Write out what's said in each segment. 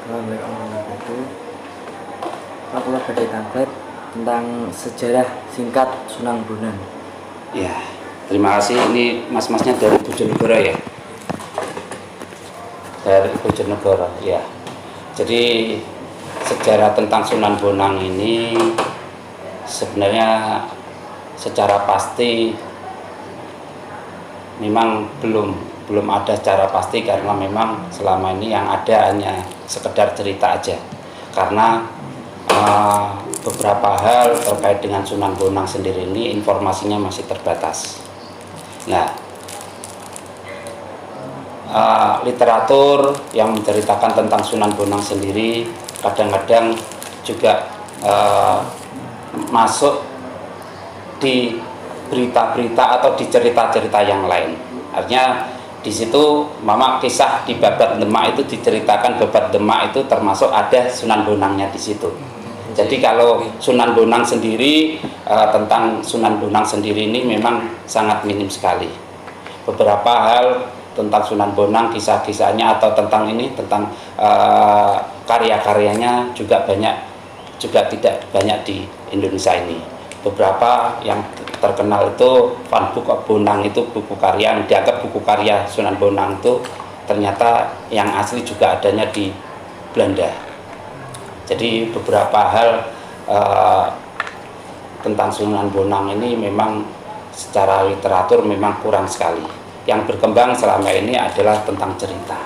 Assalamualaikum warahmatullahi wabarakatuh. Aku badai tamplet tentang sejarah singkat Sunan Bonang. Ya, terima kasih. Ini mas-masnya dari Bojonegoro ya? Dari Bojonegoro, ya. Jadi sejarah tentang Sunan Bonang ini sebenarnya secara pasti memang belum ada secara pasti, karena memang selama ini yang ada hanya sekedar cerita aja, karena beberapa hal terkait dengan Sunan Bonang sendiri ini informasinya masih terbatas. Nah, literatur yang menceritakan tentang Sunan Bonang sendiri kadang-kadang juga masuk di berita-berita atau di cerita-cerita yang lain. Artinya di situ mama kisah di Babat Demak itu diceritakan, Babat Demak itu termasuk ada Sunan Bonangnya di situ. Jadi kalau Sunan Bonang sendiri, tentang Sunan Bonang sendiri ini memang sangat minim sekali. Beberapa hal tentang Sunan Bonang, kisah-kisahnya atau tentang ini, tentang karya-karyanya juga tidak banyak di Indonesia ini. Beberapa yang terkenal itu Van Boek op Bonang, itu buku karya yang dianggap buku karya Sunan Bonang, itu ternyata yang asli juga adanya di Belanda. Jadi beberapa hal tentang Sunan Bonang ini memang secara literatur memang kurang sekali. Yang berkembang selama ini adalah tentang cerita.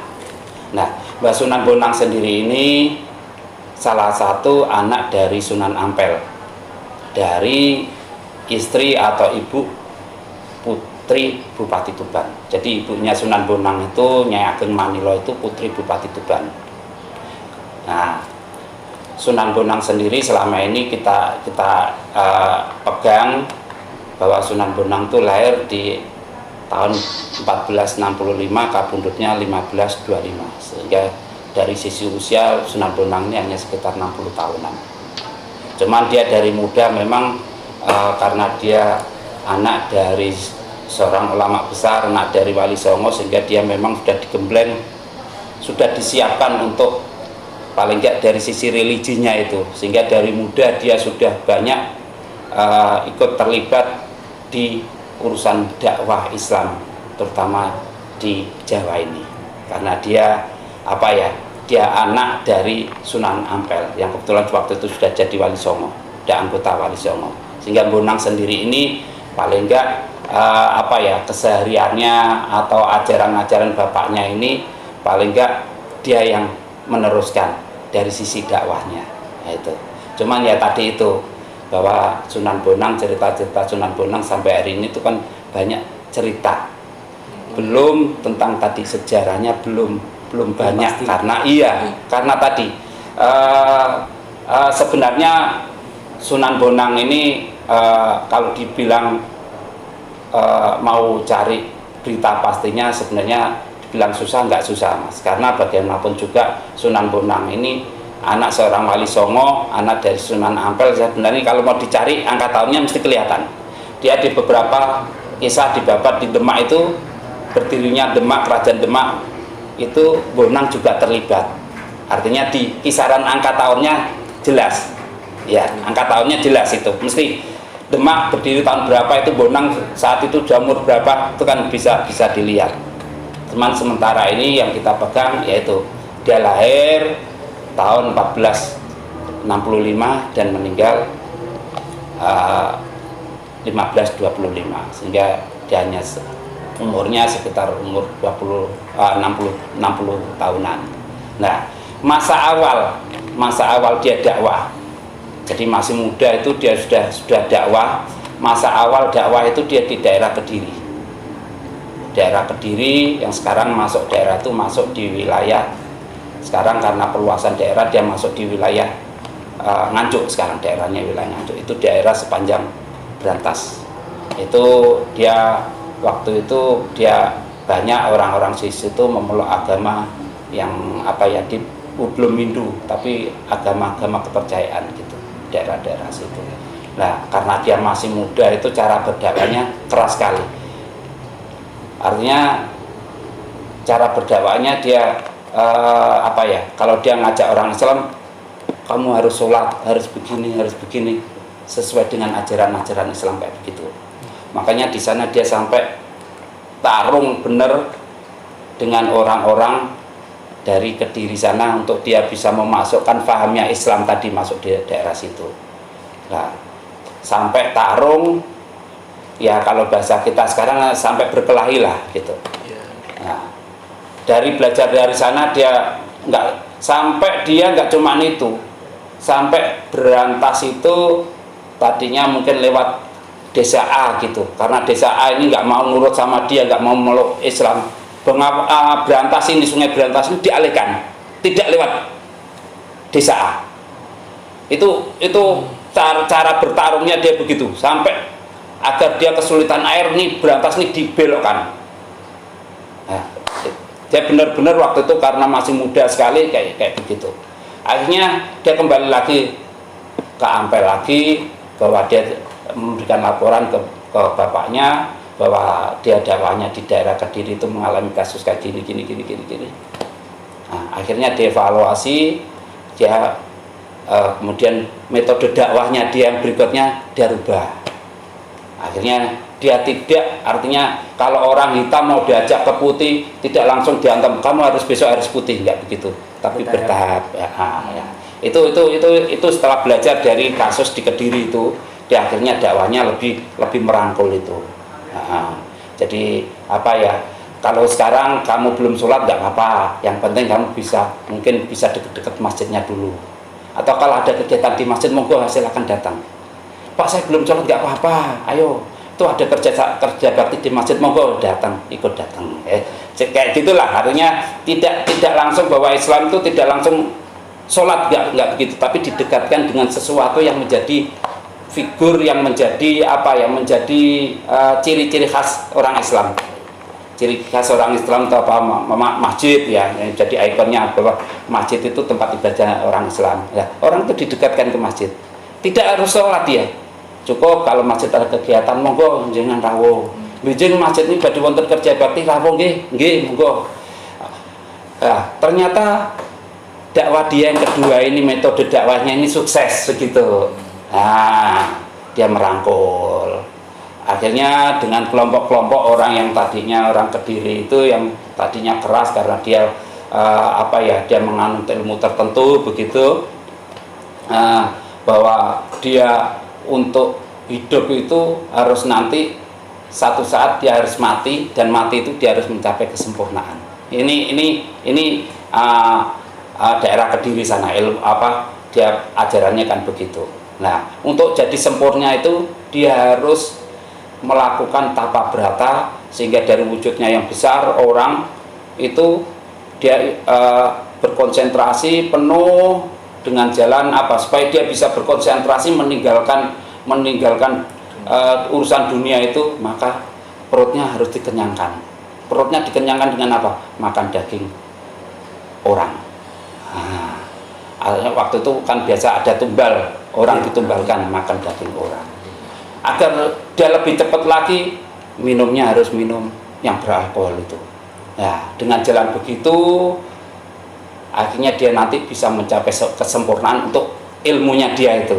Nah, Mbah Sunan Bonang sendiri ini salah satu anak dari Sunan Ampel, dari istri atau ibu putri Bupati Tuban. Jadi ibunya Sunan Bonang itu Nyai Ageng Manilo, itu putri Bupati Tuban. Nah, Sunan Bonang sendiri selama ini kita pegang bahwa Sunan Bonang itu lahir di tahun 1465, kabundutnya 1525, sehingga dari sisi usia Sunan Bonang ini hanya sekitar 60 tahunan. Cuman dia dari muda memang karena dia anak dari seorang ulama besar, anak dari Wali Songo, sehingga dia memang sudah digembleng, sudah disiapkan untuk paling enggak dari sisi religinya itu, sehingga dari muda dia sudah banyak ikut terlibat di urusan dakwah Islam, terutama di Jawa ini, karena dia dia anak dari Sunan Ampel yang kebetulan waktu itu sudah jadi Wali Songo, sudah anggota Wali Songo, sehingga Bonang sendiri ini paling enggak kesehariannya atau ajaran-ajaran bapaknya ini paling enggak dia yang meneruskan dari sisi dakwahnya. Nah, itu cuman ya tadi itu bahwa Sunan Bonang, cerita-cerita Sunan Bonang sampai hari ini itu kan banyak cerita, belum tentang tadi sejarahnya belum banyak. Pasti. Karena tadi sebenarnya Sunan Bonang ini kalau dibilang mau cari berita pastinya sebenarnya bilang susah, nggak susah Mas, karena bagaimanapun juga Sunan Bonang ini anak seorang Wali Songo, anak dari Sunan Ampel. Sebenarnya kalau mau dicari angka tahunnya mesti kelihatan. Dia di beberapa kisah di Babat di Demak itu, berdirinya Demak, kerajaan Demak itu Bonang juga terlibat. Artinya di kisaran angka tahunnya jelas, ya angka tahunnya jelas, itu mesti Demak berdiri tahun berapa, itu Bonang saat itu umur berapa, itu kan bisa dilihat. Cuman sementara ini yang kita pegang yaitu dia lahir tahun 1465 dan meninggal 1525, sehingga dia hanya umurnya sekitar umur 60 tahunan. Nah, masa awal dia dakwah, jadi masih muda itu dia sudah dakwah. Masa awal dakwah itu dia di daerah Kediri yang sekarang masuk daerah itu masuk di wilayah, sekarang karena perluasan daerah dia masuk di wilayah Nganjuk. Sekarang daerahnya wilayah Nganjuk, itu daerah sepanjang Brantas. Itu dia waktu itu dia banyak orang-orang di situ memeluk agama yang belum Hindu, tapi agama-agama kepercayaan gitu, daerah-daerah situ. Nah, karena dia masih muda itu cara berdakwahnya keras sekali. Artinya cara berdakwahnya dia apa ya, kalau dia ngajak orang Islam, kamu harus sholat, harus begini, sesuai dengan ajaran-ajaran Islam kayak begitu. Makanya di sana dia sampai tarung bener dengan orang-orang dari Kediri sana untuk dia bisa memasukkan fahamnya Islam tadi masuk di daerah situ. Nah, sampai tarung, ya kalau bahasa kita sekarang sampai berkelahi lah gitu. Nah, dari belajar dari sana dia nggak cuma itu, sampai berantas itu tadinya mungkin lewat desa A gitu, karena desa A ini nggak mau nurut sama dia, nggak mau meluk Islam. Berantas ini, sungai Berantas ini dialihkan, tidak lewat desa A. Itu cara bertarungnya dia begitu, sampai agar dia kesulitan air nih, Berantas ini dibelokkan. Nah, dia benar-benar waktu itu karena masih muda sekali kayak begitu. Akhirnya dia kembali lagi ke Ampel lagi, bahwa dia memberikan laporan ke bapaknya bahwa dia dakwahnya di daerah Kediri itu mengalami kasus kayak gini. Nah, akhirnya dievaluasi, dia kemudian metode dakwahnya dia yang berikutnya dia rubah. Akhirnya dia tidak, artinya kalau orang hitam mau diajak ke putih tidak langsung diantem, kamu harus besok harus putih, enggak begitu, tapi bertahap. Ya. Itu setelah belajar dari kasus di Kediri itu, dia akhirnya dakwahnya lebih merangkul itu. Jadi apa ya, kalau sekarang kamu belum sholat nggak apa-apa, yang penting kamu mungkin bisa deket-deket masjidnya dulu, atau kalau ada kegiatan di masjid monggo silakan datang. Pak, saya belum sholat, nggak apa-apa, ayo, itu ada kerja bakti di masjid, monggo ikut datang. Kayak gitulah, artinya tidak langsung bahwa Islam itu tidak langsung sholat, nggak begitu, tapi didekatkan dengan sesuatu yang menjadi figur, yang menjadi ciri-ciri khas orang Islam. Ciri khas orang Islam itu apa? Masjid ya, jadi ikonnya bahwa masjid itu tempat ibadah orang Islam. Ya, orang itu didekatkan ke masjid. Tidak harus sholat ya. Cukup kalau masjid ada kegiatan monggo jangan rawuh. Bijing masjid ini badhe wonten kerja bakti rawuh nggih monggo. Nah, ternyata dakwah dia yang kedua ini, metode dakwahnya ini sukses begitu. Nah, dia merangkul. Akhirnya dengan kelompok-kelompok orang yang tadinya orang Kediri itu, yang tadinya keras karena dia dia menganut ilmu tertentu begitu, bahwa dia untuk hidup itu harus nanti satu saat dia harus mati, dan mati itu dia harus mencapai kesempurnaan. Ini daerah Kediri sana dia ajarannya kan begitu. Nah, untuk jadi sempurna itu dia harus melakukan tapa brata, sehingga dari wujudnya yang besar orang itu dia berkonsentrasi penuh dengan jalan supaya dia bisa berkonsentrasi meninggalkan urusan dunia itu, maka perutnya harus dikenyangkan. Perutnya dikenyangkan dengan apa? Makan daging orang. Waktu itu kan biasa ada tumbal, orang ditumbalkan makan daging orang. Agar dia lebih cepat lagi, minumnya harus minum yang beralkohol itu. Nah, dengan jalan begitu akhirnya dia nanti bisa mencapai kesempurnaan untuk ilmunya dia itu.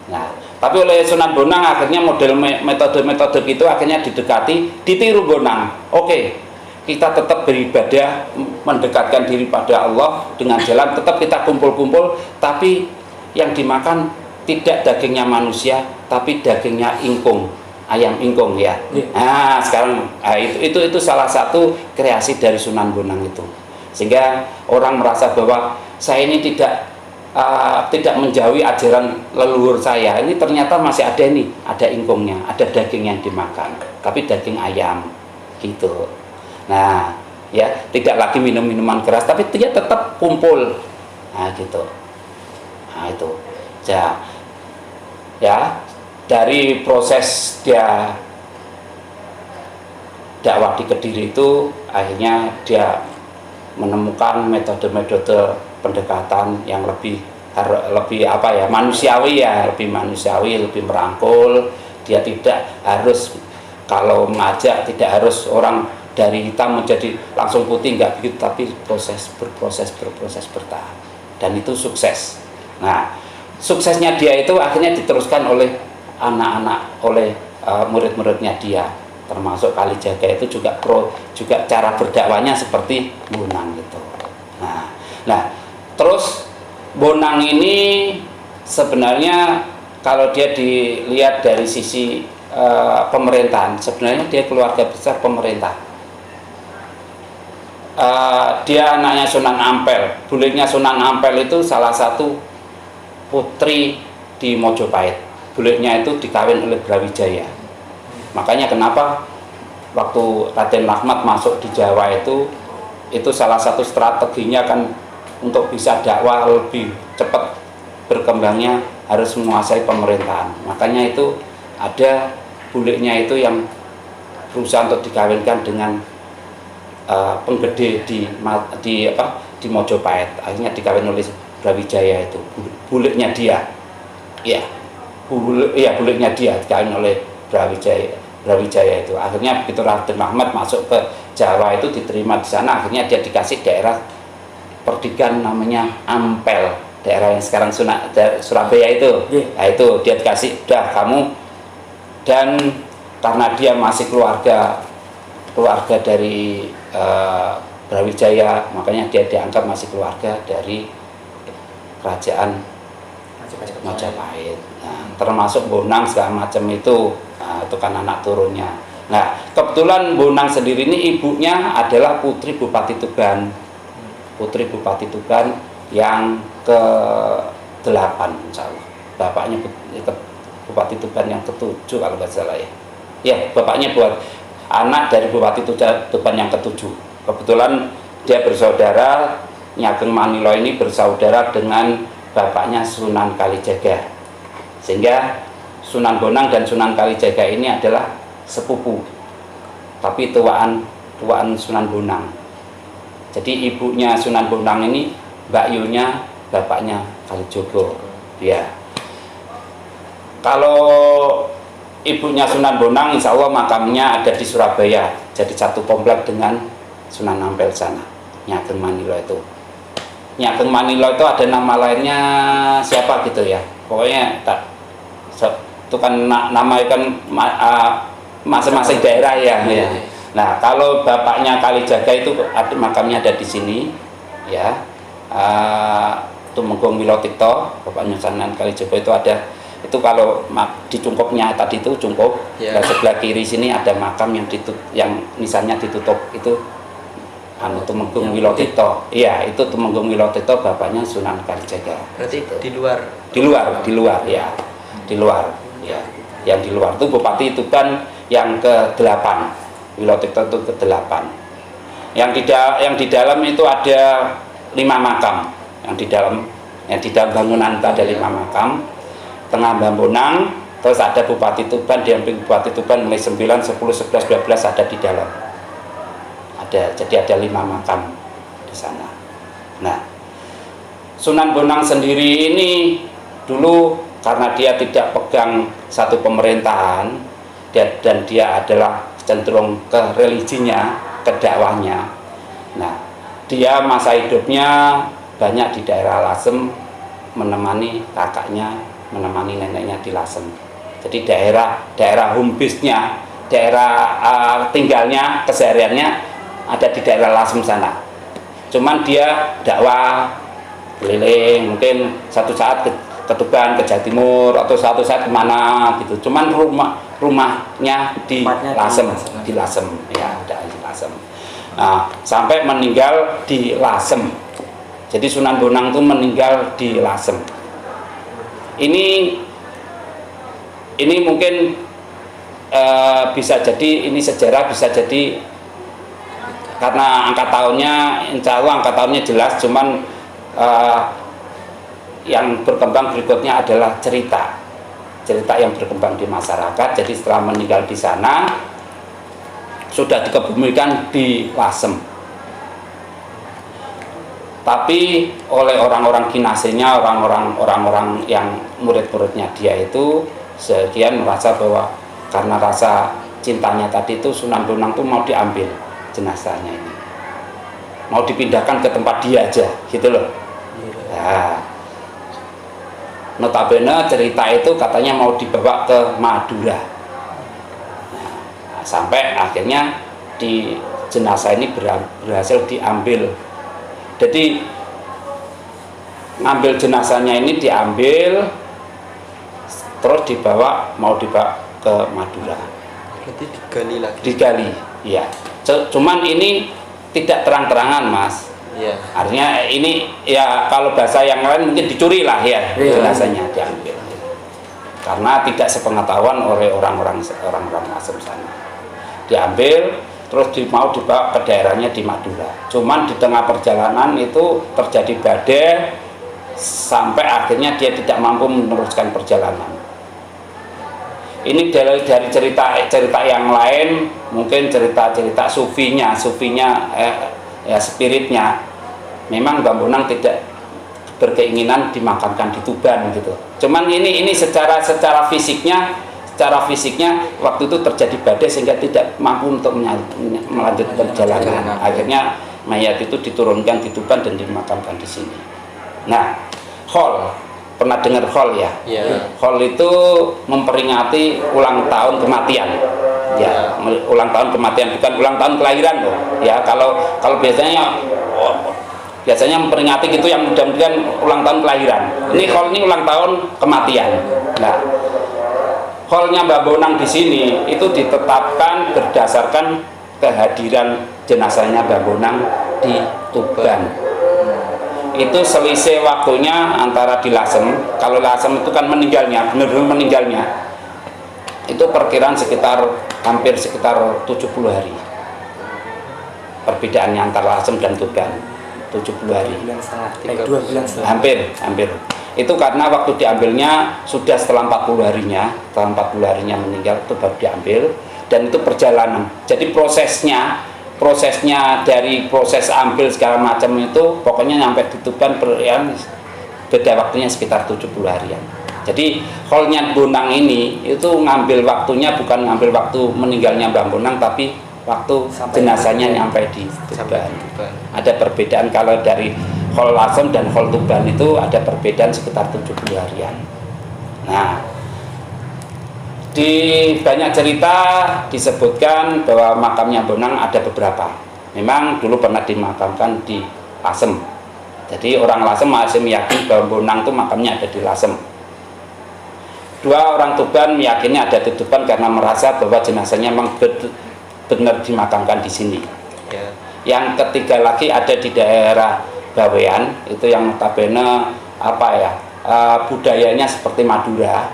Nah, tapi oleh Sunan Bonang akhirnya metode itu akhirnya didekati, ditiru Bonang. Oke, kita tetap beribadah, mendekatkan diri pada Allah dengan jalan, tetap kita kumpul-kumpul, tapi yang dimakan tidak dagingnya manusia, tapi dagingnya ingkung, ayam ingkung ya. Nah, sekarang itu salah satu kreasi dari Sunan Bonang itu, sehingga orang merasa bahwa saya ini tidak menjauhi ajaran leluhur saya. Ini ternyata masih ada ingkungnya, ada daging yang dimakan, tapi daging ayam gitu. Nah, ya tidak lagi minum minuman keras, tapi dia tetap kumpul. Nah, gitu. Nah, itu. Ya, dari proses dia dakwah di Kediri itu, akhirnya dia menemukan metode-metode pendekatan yang lebih manusiawi ya, lebih manusiawi, lebih merangkul. Dia tidak harus, kalau mengajak tidak harus orang dari hitam menjadi langsung putih, nggak begitu, tapi berproses bertahap, dan itu sukses. Nah, suksesnya dia itu akhirnya diteruskan oleh anak-anak, oleh murid-muridnya dia, termasuk Kalijaga itu juga cara berdakwahnya seperti Bonang gitu. Nah, terus Bonang ini sebenarnya kalau dia dilihat dari sisi pemerintahan, sebenarnya dia keluarga besar pemerintah. Dia anaknya Sunan Ampel. Bulenya Sunan Ampel itu salah satu putri di Mojopahit. Bulenya itu dikawin oleh Brawijaya. Makanya kenapa waktu Raden Rahmat masuk di Jawa itu salah satu strateginya kan untuk bisa dakwah lebih cepat berkembangnya harus menguasai pemerintahan. Makanya itu ada bulenya itu yang berusaha untuk dikawinkan dengan penggede di Mojopahit. Akhirnya dikawin oleh Brawijaya itu, bulenya dia. Bulenya dia dikawin oleh Brawijaya itu. Akhirnya begitu Raden Rahmat masuk ke Jawa itu diterima di sana, akhirnya dia dikasih daerah perdikan namanya Ampel, daerah yang sekarang Surabaya itu. Nah, itu dia dikasih, udah kamu, dan karena dia masih keluarga dari Brawijaya, makanya dia dianggap masih keluarga dari kerajaan Majapahit. Nah, termasuk Bonang segala macam itu, itu kan anak turunnya. Nah, kebetulan Bonang sendiri ini ibunya adalah putri Bupati Tuban, yang ke-8 insya Allah. Bapaknya Bupati Tuban yang ke-7 kalau nggak salah ya. Ya, bapaknya buat anak dari Bupati Tuban yang ke-7. Kebetulan dia bersaudara, Nyi Ageng Manilo ini bersaudara dengan bapaknya Sunan Kalijaga. Sehingga Sunan Bonang dan Sunan Kalijaga ini adalah sepupu, tapi tuaan Sunan Bonang. Jadi ibunya Sunan Bonang ini Mbak Yunya bapaknya Kalijogo. Ya. Kalau ibunya Sunan Bonang, insya Allah makamnya ada di Surabaya, jadi satu komplek dengan Sunan Ampel sana, Nyi Ageng Manilo itu. Nyi Ageng Manilo itu ada nama lainnya siapa gitu ya, pokoknya itu kan nama kan masing-masing daerah ya. Nah, kalau bapaknya Kalijaga itu makamnya ada di sini ya. Tumenggung Wilotikto, bapaknya Sunan Kalijaga itu ada. Itu kalau di cungkupnya tadi itu cungkup, dan sebelah kiri sini ada makam yang misalnya ditutup itu Tumenggung Wilotikto. Iya, itu Tumenggung Wilotikto bapaknya Sunan Kalijaga. Berarti itu di luar ya. Di luar ya. Yang di luar itu Bupati Tuban yang ke-8. Wilotikto itu ke-8. Yang di dalam itu ada 5 makam. Yang di dalam bangunan itu ada 5 makam. Tengah Bonang, terus ada Bupati Tuban, di samping Bupati Tuban mulai 9, 10, 11, 12 ada di dalam. Jadi ada 5 makam di sana. Nah, Sunan Bonang sendiri ini dulu karena dia tidak pegang satu pemerintahan dan dia adalah cenderung ke religinya, ke dakwahnya. Nah, dia masa hidupnya banyak di daerah Lasem, menemani kakaknya, menemani neneknya di Lasem. Jadi daerah home base-nya, daerah tinggalnya, kesehariannya ada di daerah Lasem sana. Cuman dia dakwah keliling, mungkin satu saat ke Tuban, ke Jawa Timur, atau satu saat kemana gitu. Cuman rumahnya di Lasem, ya, ada di Lasem. Nah, sampai meninggal di Lasem. Jadi Sunan Bonang itu meninggal di Lasem. Ini mungkin bisa jadi ini sejarah, bisa jadi karena angka tahunnya, insya Allah angka tahunnya jelas, cuman yang berkembang berikutnya adalah cerita yang berkembang di masyarakat. Jadi setelah meninggal di sana sudah dikebumikan di Lasem, tapi oleh orang-orang kinasenya, orang-orang yang murid-muridnya dia itu sekian merasa bahwa karena rasa cintanya tadi itu Sunan Bonang itu mau diambil jenazahnya ini. Mau dipindahkan ke tempat dia aja, gitu loh. Nah, notabene cerita itu katanya mau dibawa ke Madura. Nah, sampai akhirnya di jenazah ini berhasil diambil. Jadi ngambil jenazahnya ini diambil, terus mau dibawa ke Madura. Berarti digali lagi. Digali, ya. Cuman ini tidak terang-terangan, Mas. Iya. Artinya ini ya kalau bahasa yang lain mungkin dicuri lah ya, jenazahnya diambil. Karena tidak sepengetahuan oleh orang-orang Lasem sana. Diambil, terus mau dibawa ke daerahnya di Madura. Cuman di tengah perjalanan itu terjadi badai sampai akhirnya dia tidak mampu meneruskan perjalanan. Ini dari cerita yang lain, mungkin cerita sufinya ya spiritnya. Memang Mbah Bonang tidak berkeinginan dimakamkan di Tuban gitu. Cuman ini secara fisiknya waktu itu terjadi badai sehingga tidak mampu untuk melanjutkan perjalanan. Akhirnya mayat itu diturunkan di Tuban dan dimakamkan di sini. Nah, Hol, pernah dengar Hol ya? Iya. Hol itu memperingati ulang tahun kematian. Ya, ulang tahun kematian, bukan ulang tahun kelahiran loh. Ya, kalau biasanya memperingati gitu yang mudah-mudahan ulang tahun kelahiran. Ini Hol ini ulang tahun kematian. Nah, Holnya Mbah Bonang di sini itu ditetapkan berdasarkan kehadiran jenazahnya Mbah Bonang di Tuban. Itu selisih waktunya antara di Lasem. Kalau Lasem itu kan meninggalnya, benar-benar meninggalnya. Itu perkiraan hampir sekitar 70 hari. Perbedaannya antara Lasem dan Tuban. 70 hari. 2 bulan setengah. Hampir. Itu karena waktu diambilnya sudah setelah 40 harinya meninggal itu baru diambil, dan itu perjalanan. Jadi prosesnya dari proses ambil segala macam itu pokoknya sampai di Tuban beda waktunya sekitar 70 harian. Jadi Holnya Bonang ini itu ngambil waktunya bukan ngambil waktu meninggalnya Mbah Bonang, tapi waktu jenazahnya nyampe di Tuban. Ada perbedaan kalau dari Hol Lasem dan Hol Tuban itu ada perbedaan sekitar 70 harian. Nah, di banyak cerita disebutkan bahwa makamnya Bonang ada beberapa. Memang dulu pernah dimakamkan di Lasem. Jadi orang Lasem masih meyakini bahwa Bonang itu makamnya ada di Lasem. Dua orang Tuban meyakini ada di Tuban karena merasa bahwa jenazahnya memang benar dimakamkan di sini. Ya. Yang ketiga lagi ada di daerah Bawean, itu yang notabene budayanya seperti Madura,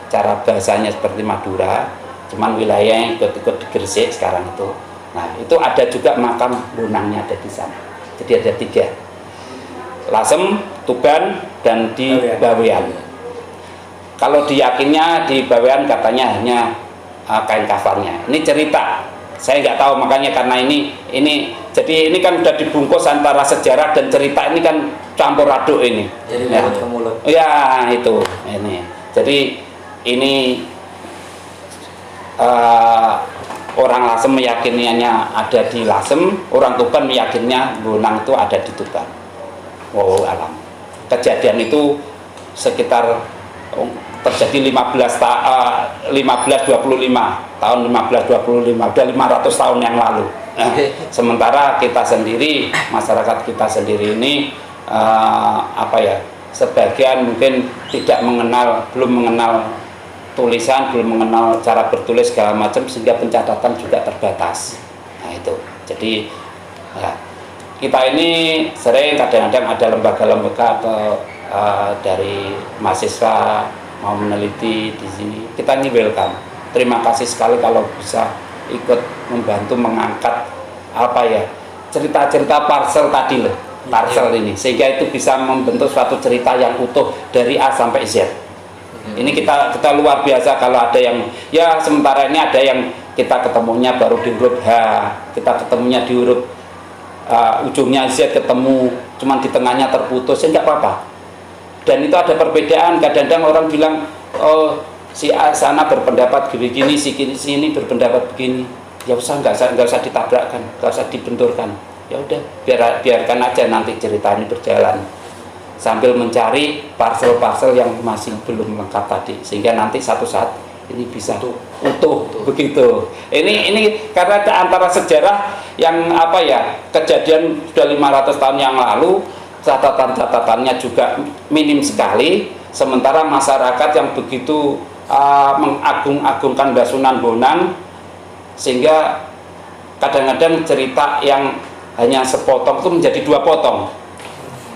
cara bahasanya seperti Madura, cuman wilayahnya ikut di Gresik sekarang itu. Nah, itu ada juga makam Bonangnya ada di sana. Jadi ada 3, Lasem, Tuban, dan di Bawean. Kalau diyakinnya di Bawean katanya hanya kain kafannya. Ini cerita, saya nggak tahu, makanya karena ini jadi ini kan udah dibungkus antara sejarah dan cerita, ini kan campur aduk ini. Jadi ya. mulut ke mulut. Ya itu ini. Jadi ini orang Lasem meyakininya ada di Lasem, orang Tuban meyakininya Bonang itu ada di Tuban. Wow, alam. Kejadian itu sekitar terjadi 1525 tahun 1525, udah 500 tahun yang lalu. Nah, sementara kita sendiri, masyarakat kita sendiri ini sebagian mungkin belum mengenal tulisan, belum mengenal cara bertulis segala macam, sehingga pencatatan juga terbatas. Nah itu, jadi kita ini sering kadang-kadang ada lembaga-lembaga atau dari mahasiswa mau meneliti di sini, kita ini welcome. Terima kasih sekali kalau bisa ikut membantu mengangkat cerita-cerita parcel tadi loh, parcel ini, sehingga itu bisa membentuk suatu cerita yang utuh dari A sampai Z. Ini kita luar biasa kalau ada yang sementara ini ada yang kita ketemunya baru di huruf H, kita ketemunya di huruf ujungnya Z ketemu, cuman di tengahnya terputus, enggak apa-apa. Dan itu ada perbedaan. Kadang-kadang orang bilang, oh si A sana berpendapat begini, si sini berpendapat begini. ya nggak usah ditabrakkan, nggak usah dibenturkan. Ya udah, biarkan aja nanti cerita ini berjalan sambil mencari parsel-parsel yang masih belum lengkap tadi, sehingga nanti satu saat ini bisa utuh begitu. Ini karena antara sejarah yang apa ya, kejadian sudah 500 tahun yang lalu, catatan-catatannya juga minim sekali, sementara masyarakat yang begitu mengagung-agungkan Sunan Bonang, sehingga kadang-kadang cerita yang hanya sepotong itu menjadi 2 potong.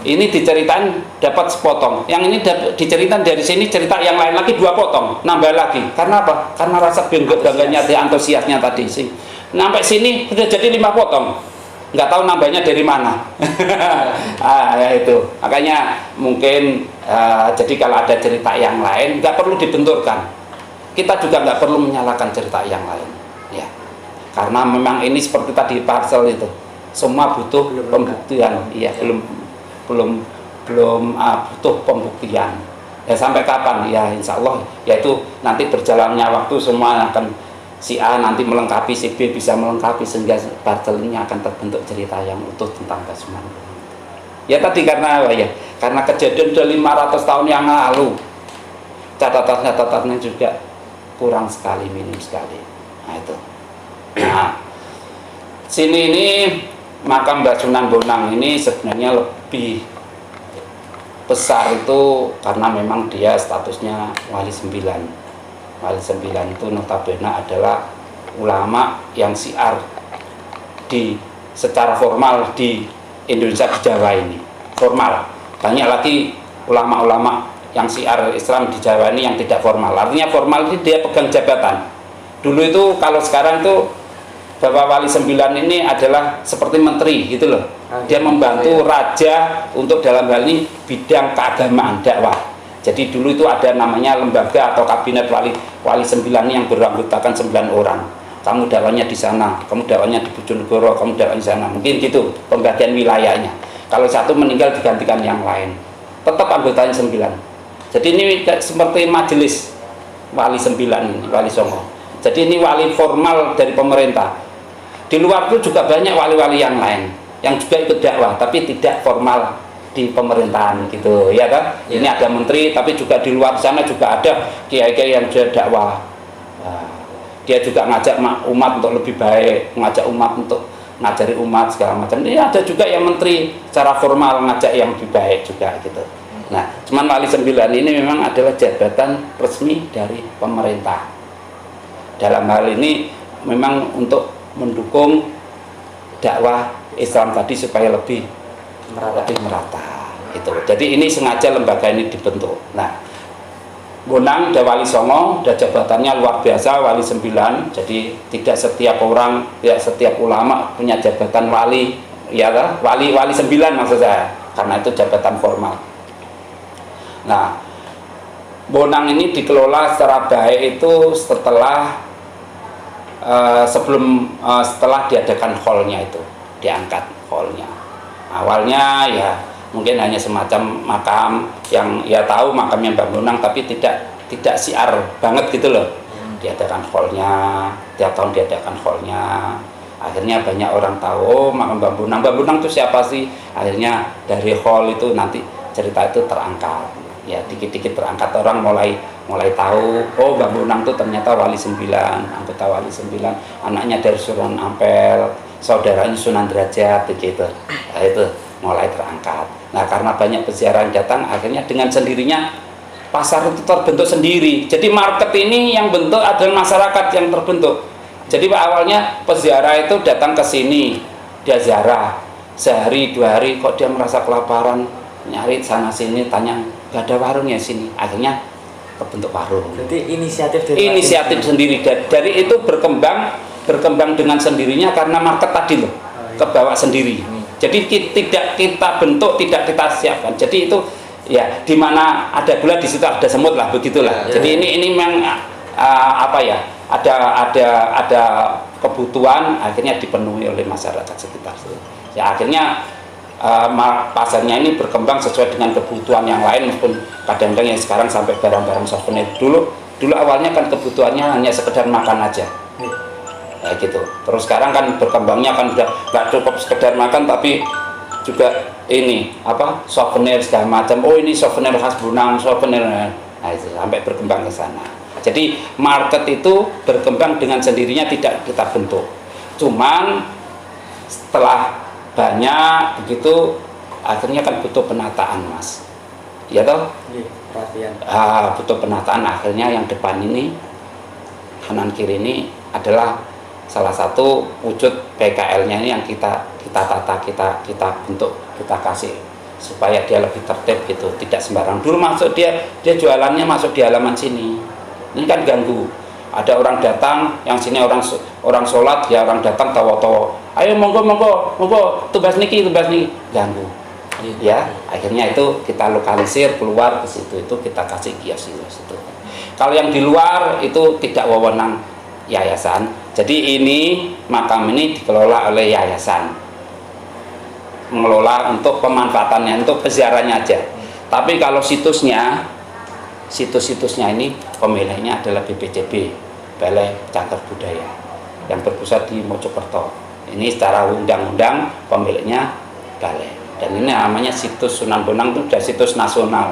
Ini diceritain dapat sepotong, yang ini diceritain dari sini cerita yang lain lagi 2 potong, nambah lagi. Karena apa? Karena rasa bangganya, antusiasnya tadi sih. Sampai sini sudah jadi 5 potong, nggak tahu nambahnya dari mana. Ya itu. Makanya mungkin jadi kalau ada cerita yang lain nggak perlu dibenturkan. Kita juga nggak perlu menyalahkan cerita yang lain. Ya, karena memang ini seperti tadi parcel itu, semua butuh pembuktian. Iya, belum butuh pembuktian. Ya sampai kapan? Ya insya Allah, yaitu nanti berjalannya waktu semua akan si A nanti melengkapi, si B bisa melengkapi, sehingga parcel ini akan terbentuk cerita yang utuh tentang Sunan Bonang. Ya tadi karena apa ya? Karena kejadian sudah 500 tahun yang lalu, catatan-catatannya juga kurang sekali, minim sekali. Nah itu. Nah, sini ini makam Mbah Sunan Bonang ini sebenarnya lebih besar itu karena memang dia statusnya Wali 9. Wali 9 itu notabene adalah ulama yang syiar secara formal di Indonesia, di Jawa ini. Formal. Banyak lagi ulama-ulama yang syiar Islam di Jawa ini yang tidak formal. Artinya formal ini dia pegang jabatan. Dulu itu kalau sekarang itu Bapak Wali 9 ini adalah seperti menteri gitu loh. Dia membantu raja untuk dalam hal ini bidang keagamaan, dakwah. Jadi dulu itu ada namanya lembaga atau kabinet Wali 9 yang beranggotakan 9 orang. Kamu dakwahnya di sana, kamu dakwahnya di Bojonegoro, kamu dakwahnya di sana. Mungkin gitu pembagian wilayahnya. Kalau satu meninggal digantikan yang lain. Tetap anggotanya 9. Jadi ini seperti majelis Wali 9 ini, Wali Songo. Jadi ini wali formal dari pemerintah. Di luar itu juga banyak wali-wali yang lain yang juga ikut dakwah tapi tidak formal di pemerintahan gitu, ya kan? Ya. Ini ada menteri tapi juga di luar sana juga ada kiai-kiai yang sudah dakwah. Nah, dia juga ngajak umat untuk lebih baik, ngajak umat untuk ngajari umat segala macam. Ini ada juga yang menteri secara formal ngajak yang lebih baik juga gitu. Nah, cuman Wali 9 ini memang adalah jabatan resmi dari pemerintah. Dalam hal ini memang untuk mendukung dakwah Islam tadi supaya lebih merata itu. Jadi ini sengaja lembaga ini dibentuk. Nah, Bonang dan Wali Songo dan jabatannya luar biasa, Wali 9. Jadi tidak setiap orang, tidak setiap ulama punya jabatan wali, ya kan? Wali 9 maksud saya, karena itu jabatan formal. Nah, Bonang ini dikelola secara baik itu setelah setelah diadakan hallnya itu, diangkat hallnya. Awalnya ya mungkin hanya semacam makam yang ya tahu makamnya Mbah Bonang tapi tidak syiar banget gitu loh. Diadakan hallnya, tiap tahun diadakan hallnya. Akhirnya banyak orang tahu makam Mbah Bonang. Mbah Bonang itu siapa sih? Akhirnya dari hall itu nanti cerita itu terangkat. Ya dikit-dikit terangkat, orang mulai tahu, oh Mbah Bonang itu ternyata Wali 9, anggota Wali 9, anaknya dari Sunan Ampel, saudaranya Sunan Derajat begitu. Nah, itu mulai terangkat. Nah, karena banyak peziarah yang datang, akhirnya dengan sendirinya pasar itu terbentuk sendiri. Jadi market ini yang bentuk adalah masyarakat yang terbentuk. Jadi awalnya peziarah itu datang ke sini, dia ziarah sehari 2 hari, kok dia merasa kelaparan, nyari sana sini, tanya gak ada warungnya sini, akhirnya kebentuk warung. Berarti inisiatif sendiri dari itu berkembang dengan sendirinya karena market tadi loh, kebawa sendiri. Jadi tidak kita bentuk, tidak kita siapkan. Jadi itu ya di mana ada gula di situ ada semut lah, begitulah. Jadi ini memang apa ya, ada kebutuhan, akhirnya dipenuhi oleh masyarakat sekitar. Ya akhirnya pasarnya ini berkembang sesuai dengan kebutuhan yang lain, meskipun kadang-kadang yang sekarang sampai barang-barang souvenir. Dulu awalnya kan kebutuhannya hanya sekedar makan aja. Ya gitu. Terus sekarang kan berkembangnya kan udah nggak cukup sekedar makan tapi juga ini apa souvenir segala macam. Oh ini souvenir khas Bonang, souvenir. Nah itu sampai berkembang ke sana. Jadi market itu berkembang dengan sendirinya, tidak kita bentuk. Cuman setelah banyak begitu akhirnya kan butuh penataan, Mas. Ya toh? Iya, perhatian. Butuh penataan. Akhirnya yang depan ini kanan kiri ini adalah salah satu wujud PKL-nya ini yang kita tata, kita bentuk, kita kasih supaya dia lebih tertib gitu, tidak sembarang. Dulu masuk dia jualannya masuk di halaman sini, ini kan ganggu. Ada orang datang, yang sini orang sholat, ya orang datang tawa-tawa, ayo monggo, tubas niki, ganggu. Ya, akhirnya itu kita lokalisir keluar ke situ, itu kita kasih kios itu. Kalau yang di luar itu tidak wewenang yayasan. Jadi ini makam ini dikelola oleh yayasan, mengelola untuk pemanfaatannya, untuk peziarahnya aja. Tapi kalau situs-situsnya ini pemiliknya adalah BPCB, Balai Cagar Budaya, yang berpusat di Mojokerto. Ini secara undang-undang pemiliknya balai. Dan ini namanya situs Sunan Bonang, itu sudah situs nasional.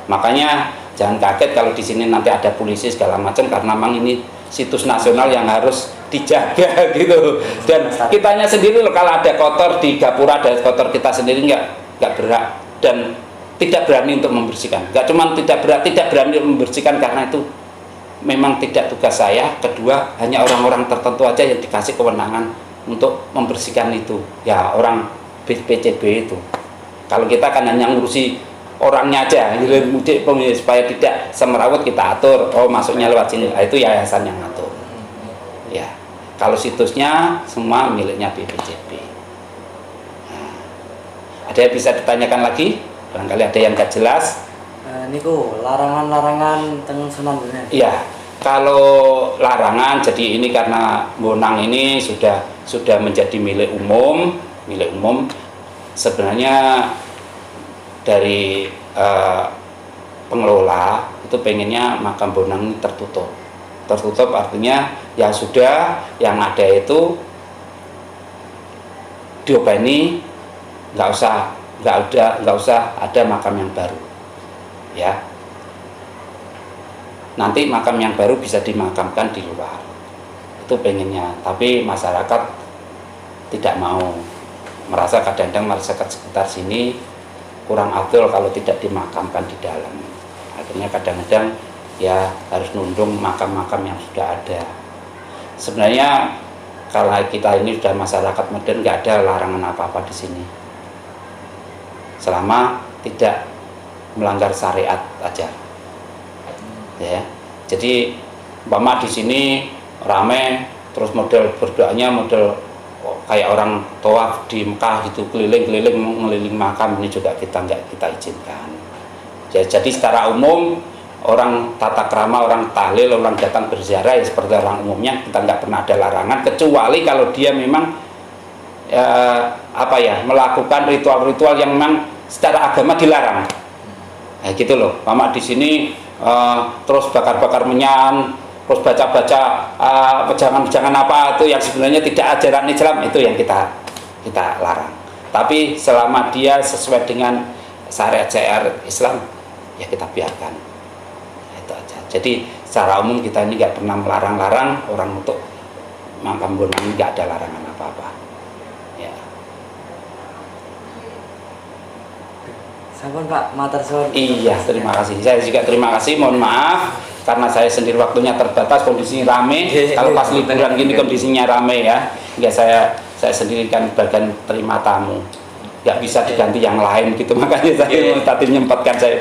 Makanya jangan kaget kalau di sini nanti ada polisi segala macam, karena memang ini situs nasional yang harus dijaga gitu. Dan kitanya sendiri kalau ada kotor di gapura, ada kotor, kita sendiri nggak berhak dan tidak berani untuk membersihkan. Nggak cuma tidak berani membersihkan karena itu memang tidak tugas saya. Kedua, hanya orang-orang tertentu aja yang dikasih kewenangan untuk membersihkan itu. Ya orang PCB itu. Kalau kita kan hanya ngurusi orangnya aja, mudik supaya tidak semerawut kita atur. Oh masuknya lewat sini, itu yayasan yang ngatur. Ya, kalau situsnya semua miliknya BPCB. Nah, ada yang bisa ditanyakan lagi? Barangkali ada yang nggak jelas. Niku larangan-larangan teng Sunan Bonang. Iya, kalau larangan, jadi ini karena Bonang ini sudah menjadi milik umum. Sebenarnya dari pengelola itu pengennya makam Bonang ini tertutup artinya ya sudah, yang ada itu diopeni, nggak usah ada makam yang baru ya. Nanti makam yang baru bisa dimakamkan di luar, itu pengennya. Tapi masyarakat tidak mau, merasa kadang-kadang masyarakat sekitar sini kurang afdol kalau tidak dimakamkan di dalam. Akhirnya kadang-kadang ya harus nundung makam-makam yang sudah ada. Sebenarnya kalau kita ini sudah masyarakat modern, nggak ada larangan apa-apa di sini, selama tidak melanggar syariat aja. Ya, jadi umpama di sini rame, terus model berdoanya model kayak orang tawaf di Mekah gitu, keliling-keliling mengeliling makam, ini juga nggak kita izinkan. Jadi secara umum orang tata krama, orang tahlil, orang datang berziarah ya seperti orang umumnya, kita nggak pernah ada larangan, kecuali kalau dia memang melakukan ritual-ritual yang memang secara agama dilarang. Nah, gitu loh. Mama di sini terus bakar-bakar menyan, terus baca-baca pejangan-pejangan apa itu yang sebenarnya tidak ajaran Islam, itu yang kita larang. Tapi selama dia sesuai dengan syariat Islam, ya kita biarkan. Itu aja. Jadi secara umum kita ini nggak pernah melarang-larang orang untuk makam Bonang, ini nggak ada larangan apa-apa. Ya. Sampun Pak, matur suwun. Iya, terima kasih. Saya juga terima kasih. Mohon maaf karena saya sendiri waktunya terbatas, kondisinya rame. Kalau pas liburan gini kondisinya rame ya. Ya saya sendiri kan bagian terima tamu. Nggak bisa diganti yang lain gitu, makanya saya tadi menyempatkan saya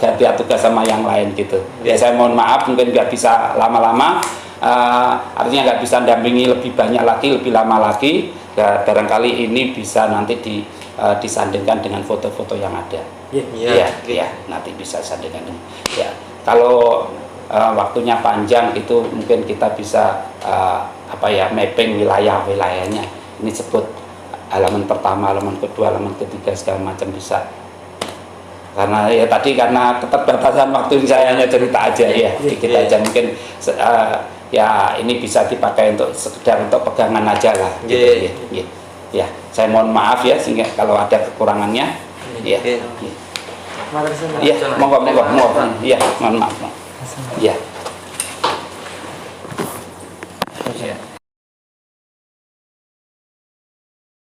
ganti tugas sama yang lain gitu. Ya saya mohon maaf, mungkin nggak bisa lama-lama, artinya nggak bisa dampingi lebih banyak lagi, lebih lama lagi. Ya, barangkali ini bisa nanti disandingkan dengan foto-foto yang ada. Iya, nanti bisa sandingkan. Ya, kalau waktunya panjang itu mungkin kita bisa mapping wilayahnya. Ini sebut halaman pertama, halaman kedua, halaman ketiga segala macam bisa. Karena keterbatasan waktu saya hanya cerita aja ya, dikit aja mungkin ya ini bisa dipakai untuk sekedar untuk pegangan aja lah. Gitu. Nggih. Ya, ya, saya mohon maaf ya sehingga kalau ada kekurangannya. Ya. Nggih. Ya. Matur suwun. Iya, monggo. Iya, mohon maaf. Iya. Iya.